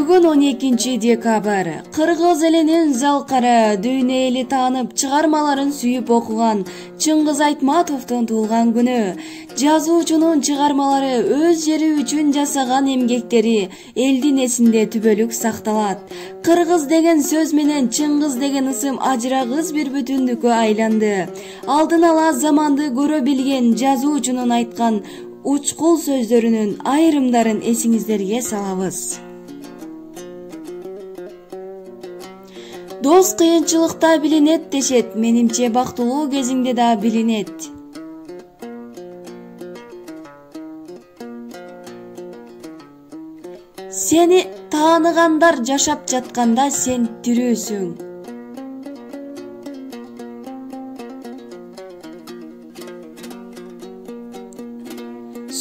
Бүгүн 12-декабрь. Кыргыз элинин залкара дүйнө эли таанып чыгармаларын сүйүп окуган Чыңгыз Айтматовдун туулган күнү. Жазуучунун чыгармалары өз жери үчүн жасаган эмгектери элдин эсинде түбөлүк сакталат. Кыргыз деген сөз менен Чыңгыз деген ысым ажырагыс бир бүтүндүккө айланды. Алдын ала заманды көрө билген жазуучунун айткан учкул сөздөрүнүн айрымдарын эсиңиздерге салабыз. Дос кыйынчылыкта билинет дешет, менимче бактылуу кезиңде да билинет. Сени тааныгандар жашап жатканда сен тирүүсүң.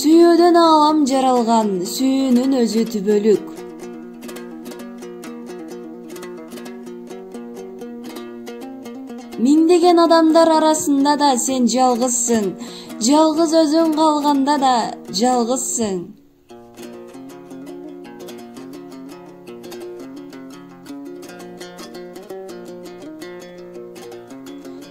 Сүйүүдөн алам жаралган, сүйүүнүн өзү түбөлүк. Миңдеген адамдар арасында да сен жалгызсың, жалгыз өзүң калганда да жалгызсың.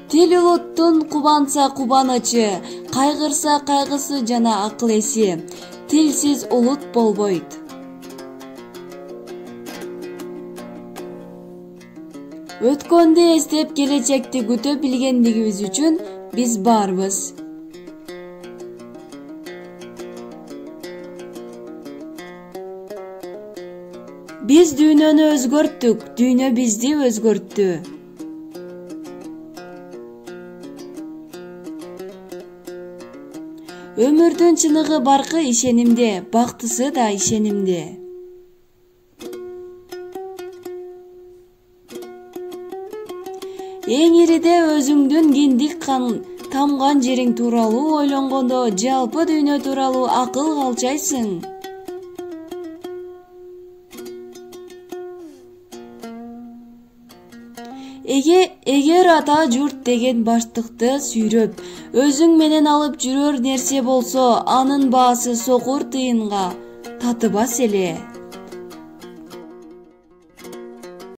Тил улуттун кубанса кубанычы, кайгырса кайгысы жана акыл эси. Тилсиз улут болбойт. Өткөндү эстеп келечекти күтө билгендигибиз үчүн биз барбыз. Биз дүйнөнү өзгөрттүк, дүйнө бизди өзгөрттү. Өмүрдүн чыныгы баркы ишенимде, бактысы да ишенимде. Эң ириде өзүңдүн киндик тамган жериң тууралуу ойлонгондо жалпы дүйнө тууралуу акыл калчайсың. Эгер ата журт деген баштыкты сүйрөп, өзүң менен алып жүрөр нерсе болсо, анын баасы сокур тыйынга татыбас эле.